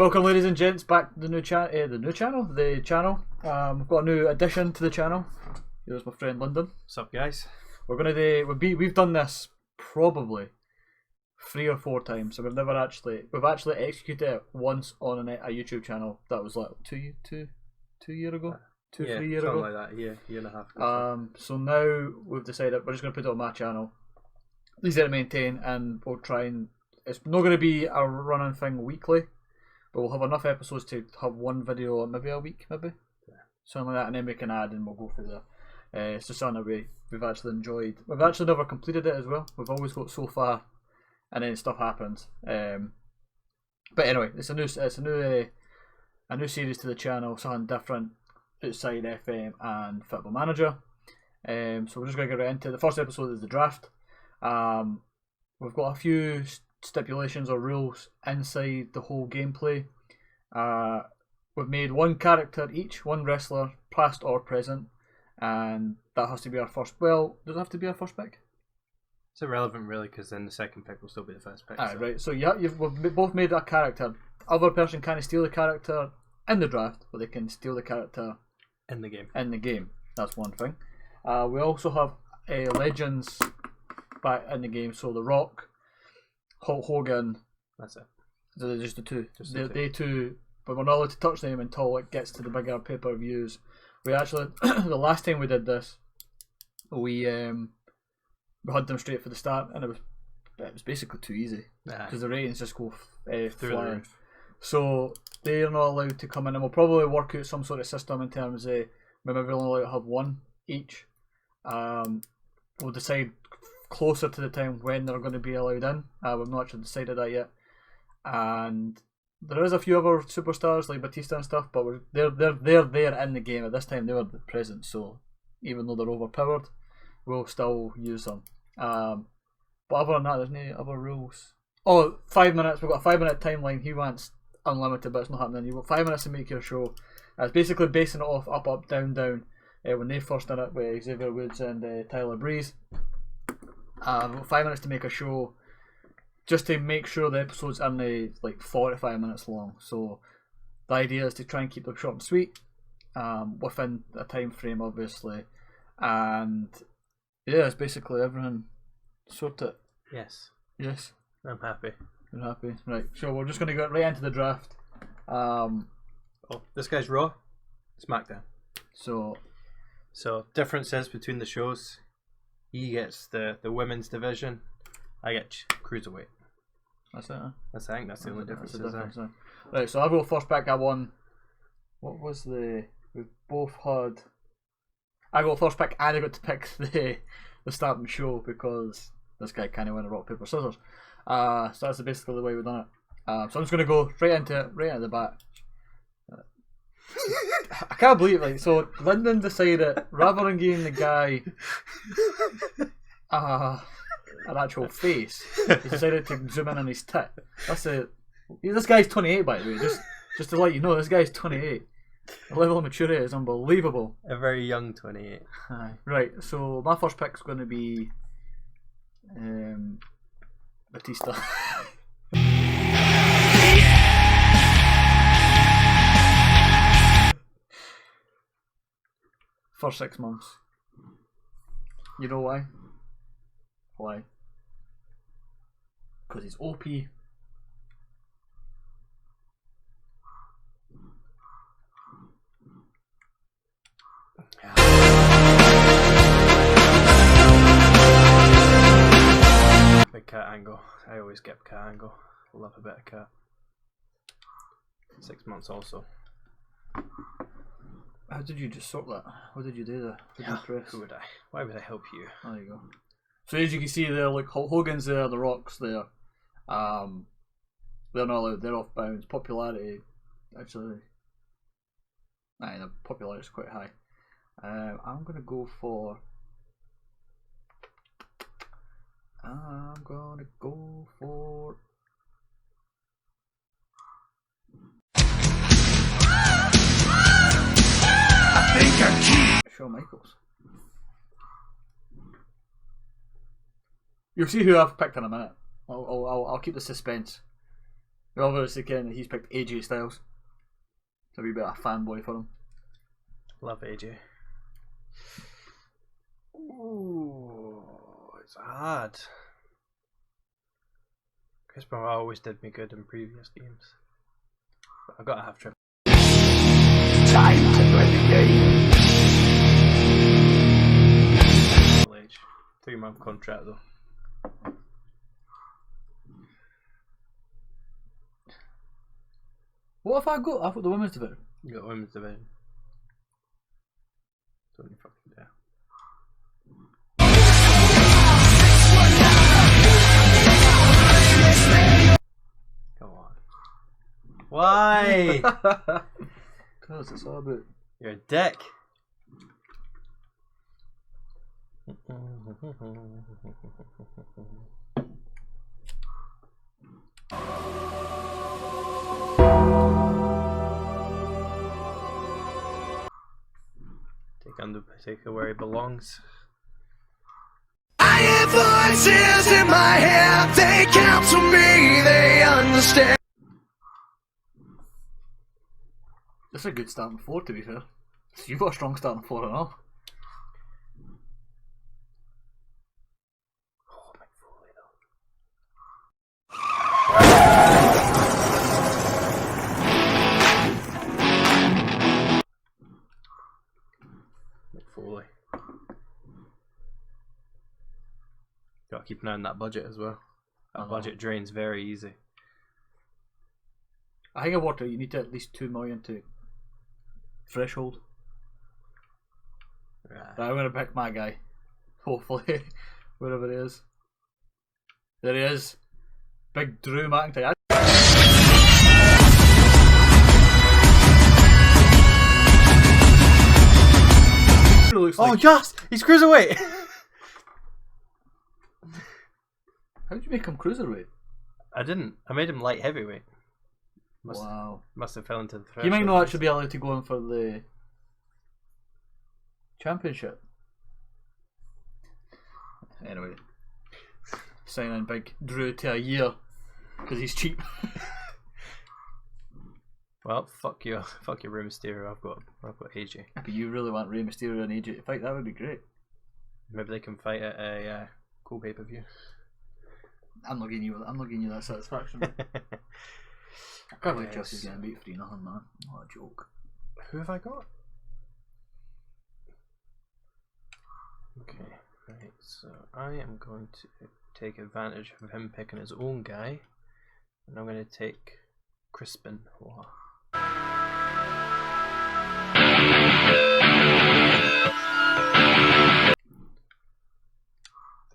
Welcome, ladies and gents, back to the new channel. We've got a new addition to the channel. Here's my friend Lynden. What's up, guys? We're gonna do. We've done this probably 3 or 4 times, so we've actually executed it once on a YouTube channel. That was like 2 years ago, 3 years ago, like that. Year and a half ago. So now we've decided we're just gonna put it on my channel. Easy to maintain, and we'll try and. It's not going to be a running thing weekly, but we'll have enough episodes to have one video maybe a week, something like that, and then we can add and we'll go through there. It's just something that we've actually enjoyed. We've actually never completed it as well. We've always got so far, and then stuff happens. But anyway, it's a new series to the channel, something different outside FM and Football Manager. So we're just going to get right into it. The first episode is the draft. We've got a few stipulations or rules inside the whole gameplay. We've made one character each, one wrestler, past or present, and that has to be our first. Well, does it have to be our first pick? It's irrelevant, really, because then the second pick will still be the first pick. So. Right. So we've both made a character. Other person can't steal the character in the draft, but they can steal the character in the game. That's one thing. We also have legends back in the game. So The Rock, Hulk Hogan. That's it. So they're just the two. They two, but we're not allowed to touch them until it gets to the bigger pay-per-views. We actually, the last time we did this, we had them straight for the start, and it was basically too easy because the ratings just go flying. So they're not allowed to come in, and we'll probably work out some sort of system in terms of maybe we're only allowed to have one each. We'll decide closer to the time when they're going to be allowed in. We've not actually decided that yet, and there is a few other superstars like Batista and stuff, but they're there in the game at this time. They were present, so even though they're overpowered, we'll still use them. But other than that, there's no other rules. Oh, 5 minutes. We've got a 5-minute timeline. He wants unlimited, but it's not happening. You've got 5 minutes to make your show. It's basically basing it off up, down, down. When they first did it with Xavier Woods and Tyler Breeze. 5 minutes to make a show, just to make sure the episodes are only like 45 minutes long. So the idea is to try and keep them short and sweet, within a time frame, obviously. And yeah, it's basically everything sorted. Yes. I'm happy. You're happy, right? So we're just going to go right into the draft. This guy's Raw, Smackdown. So differences between the shows. He gets the women's division. I get cruiserweight. That's it. Huh? I think that's the only difference. Right, so I'll go first pick. I won. What was the? We both had. I got first pick, and I got to pick the starting show because this guy kind of went a rock paper scissors. So that's basically the way we've done it. So I'm just gonna go right into it, right at the bat. I can't believe it. So Lynden decided rather than giving the guy an actual face, he decided to zoom in on his tit. This guy's 28, by the way. Just to let you know, this guy's 28. The level of maturity is unbelievable. A very young 28. Right. So my first pick is going to be Batista. For 6 months. You know why? Why? Because he's OP. Big cat angle. I always get cat angle. Love a bit of cat. 6 months also. How did you just sort that? What did you do there? Who would I? Why would I help you? There you go. So as you can see there, like Hulk Hogan's there, The Rock's there. They're not allowed. They're off bounds. Popularity, actually, the popularity is quite high. I'm gonna go for. Shawn Michaels. You'll see who I've picked in a minute. I'll keep the suspense. We're obviously saying that he's picked AJ Styles. So we'll be a fanboy for him. Love AJ. Ooh, it's hard. Chris Benoit always did me good in previous games. But I've got to have Triple Time to play the game. H. 3-month contract though. What if I got? I thought the women's division. You got women's division. Don't you fucking dare. Come on. Why? Because it's all about. You're a dick. Take where he belongs. I hear voices in my head, they count to me, they understand. That's a good starting 4 to be fair. You've got a strong starting 4 and all. Oh, Mick Foley though. Mick Foley. Gotta keep an eye on that budget as well. That budget drains very easy. I think I worked out you need to at least 2 million to threshold. Right, I'm gonna pick my guy. Hopefully, wherever he is. There he is. Big Drew McIntyre. Looks like... Oh yes! He's cruiserweight! How did you make him cruiserweight? I didn't. I made him light heavyweight. Wow. Must have fell into the threshold. He might not actually be allowed to go in for the championship. Anyway, signing Big Drew to a year because he's cheap. Well, fuck you, fuck your Rey Mysterio. I've got AJ. But you really want Rey Mysterio and AJ to fight? That would be great. Maybe they can fight at a cool pay-per-view. I'm not giving you that satisfaction. I can't believe Jesse's getting beat 3-0, man. What a joke. Who have I got? Okay, right, so I am going to take advantage of him picking his own guy, and I'm going to take Crispin. Wow.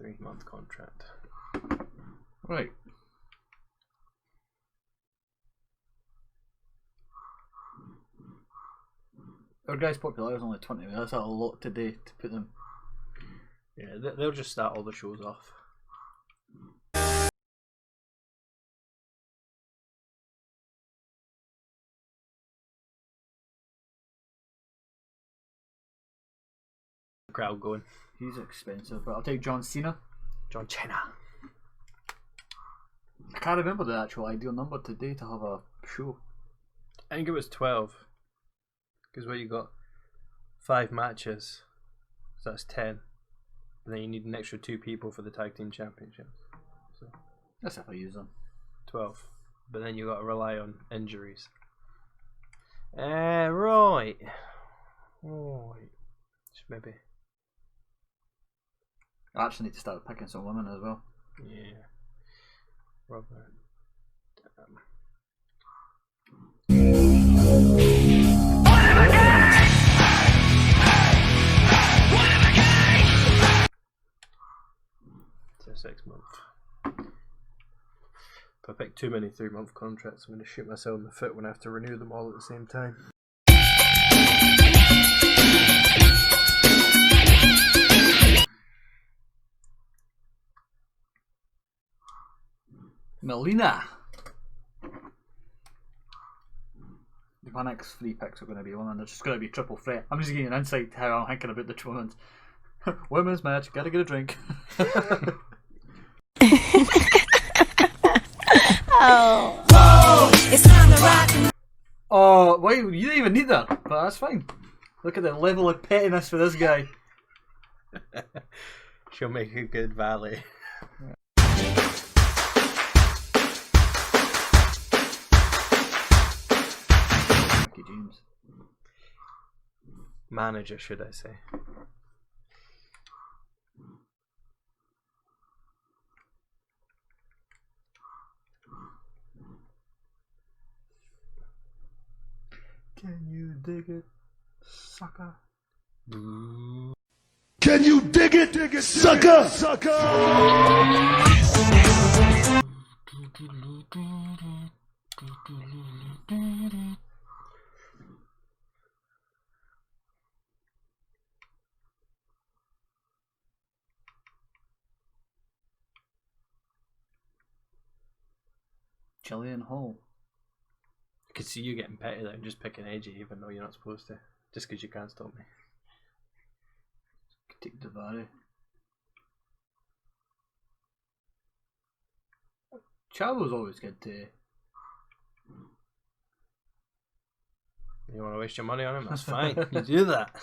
3-month contract. Right. Our guy's popularity is only 20. That's a lot today to put them. Yeah, they'll just start all the shows off. The crowd going. He's expensive, but I'll take John Cena. John Cena. I can't remember the actual ideal number today to have a show. I think it was 12. Because what you got 5 matches, so that's 10. And then you need an extra 2 people for the tag team championships. So that's if I use them. 12. But then you got to rely on injuries. Right. Oh, maybe. I actually need to start picking some women as well. Yeah. Robert. It's a 6 month. If I pick too many 3-month contracts, I'm going to shoot myself in the foot when I have to renew them all at the same time. Melina. My next 3 picks are going to be women. They're just going to be triple threat. I'm just giving you an insight to how I'm thinking about the women's. Women's match. Gotta get a drink. It's time to rock. Oh, wait, you didn't even need that, but that's fine. Look at the level of pettiness for this guy. She'll make a good valet. Mickey James. Manager, should I say. Can you dig it, sucker? Can you dig it, sucker? Gillian Hall. I could see you getting petty there and just picking edgy even though you're not supposed to. Just because you can't stop me. Take Davari. Chavo's always good to. You want to waste your money on him? That's fine. You do that.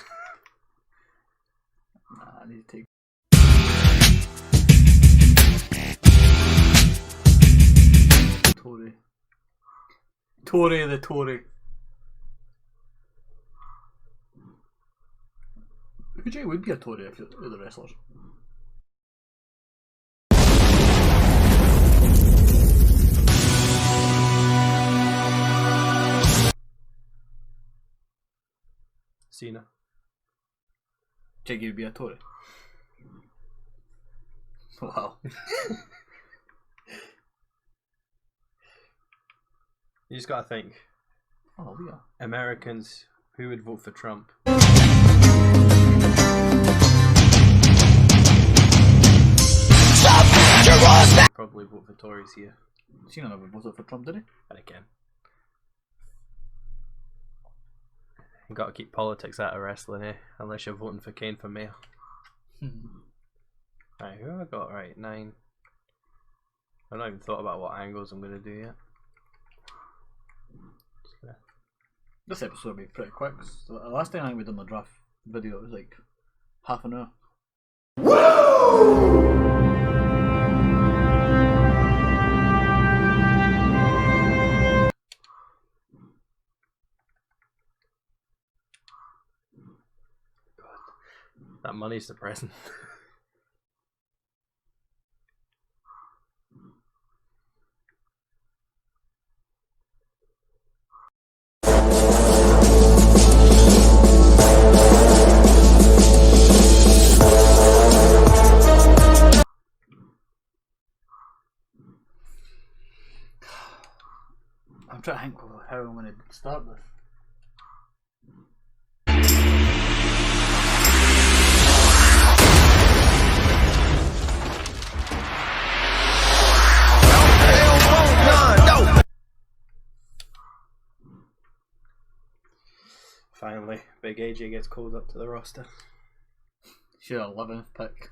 Nah, I need to take. Tory the Tory. Who do you would be a Tory if you're the wrestlers? Cena. Jiggy would be a Tory. Wow. You just gotta think. Oh, we are. Americans, who would vote for Trump? Probably vote for Tories here. Cena never voted for Trump, did he? And again. You gotta keep politics out of wrestling, eh? Unless you're voting for Kane for mayor. Right, who have I got? Right, 9. I've not even thought about what angles I'm gonna do yet. This episode will be pretty quick. So the last time I think we done the draft video, it was like half an hour. God, that money's depressing. I'm trying to think how I'm going to start this. Finally, Big AJ gets called up to the roster. Sure, 11th pick.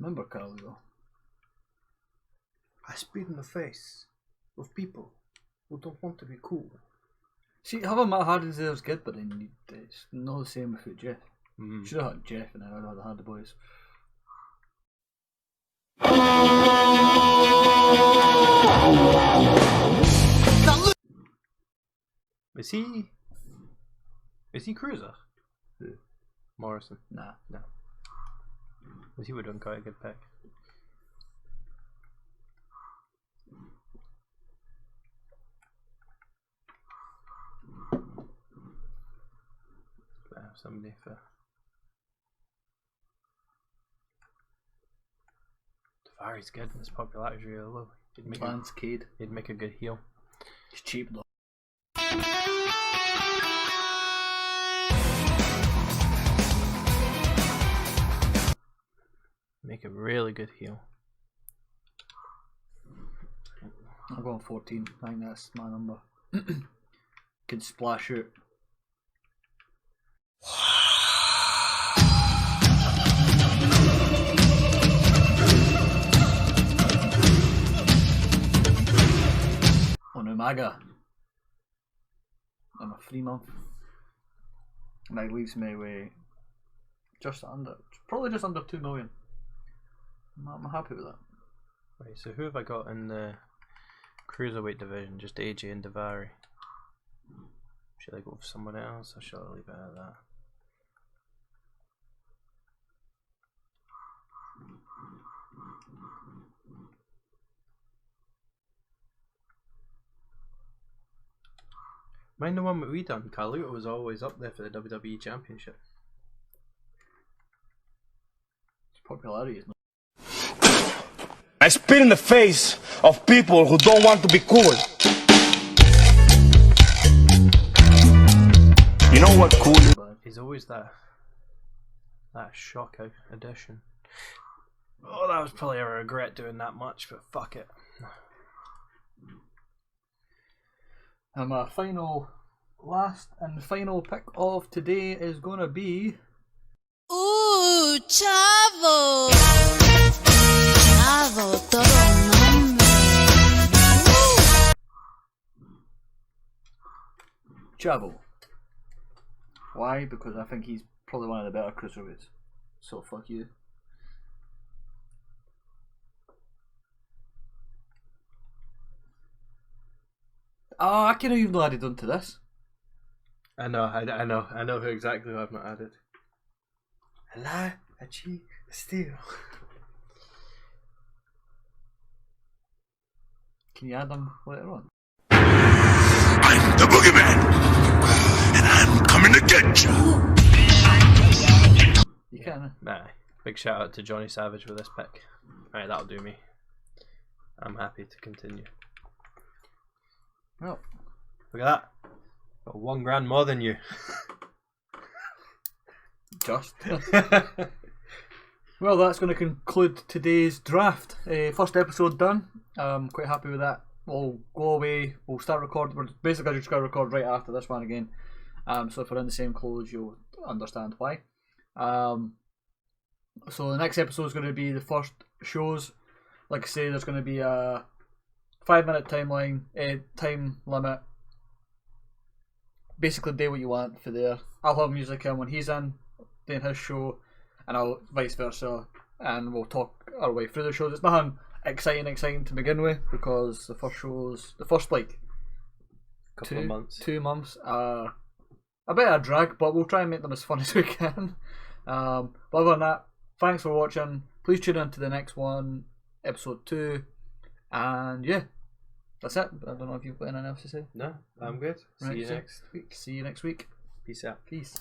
Remember Carl though? I spit in the face of people who don't want to be cool. See, having Matt Hardy there is good, but then it's not the same with Jeff. Mm. Should have had Jeff and I would have had the boys. Is he Cruiser? Who? Morrison. Nah. No. He would have done quite a good pick. Better have somebody for Tavari's good and his popularity's really low. Lance Cade. He'd make a good heel. He's cheap though. Make a really good heel. I'm going 14. I think that's my number. could splash out. On Umaga. On a 3 month. And that leaves me with probably just under 2 million. I'm happy with that. Right, so who have I got in the cruiserweight division? Just AJ and Davari. Should I go for someone else or should I leave it at that? Mind the one that we done? Carlito was always up there for the WWE Championship. It's popularity, isn't it? I spit in the face of people who don't want to be cool. You know what cool is? He's always that shock addition. Oh, that was probably a regret doing that much, but fuck it. And my last and final pick of today is going to be... Ooh, Chavo! Chavo, todo nombre. Chavo. Why? Because I think he's probably one of the better cruiserweights. So fuck you. Oh, I can't even know added onto this. I know who exactly who I've not added. A lie, a cheat, a steal. Can you add them later on? I'm the boogeyman, and I'm coming to get you. You can. Nah. Big shout out to Johnny Savage with this pick. Alright, that'll do me. I'm happy to continue. Well, look at that. Got $1,000 more than you. just. Well, that's going to conclude today's draft. First episode done. I'm quite happy with that. We'll go away. We'll start recording. We're basically just going to record right after this one again. So if we're in the same clothes, you'll understand why. So the next episode is going to be the first shows. Like I say, there's going to be a 5-minute time limit. Basically, do what you want for there. I'll have music in when he's in doing his show, and I'll vice versa, and we'll talk our way through the shows. It's nothing exciting to begin with because the first like couple of months. 2 months are a bit of a drag, but we'll try and make them as fun as we can. But other than that, thanks for watching. Please tune in to the next one, episode 2, and yeah, that's it. I don't know if you've got anything else to say. No, I'm good. Right, See you next week. See you next week. Peace out. Peace.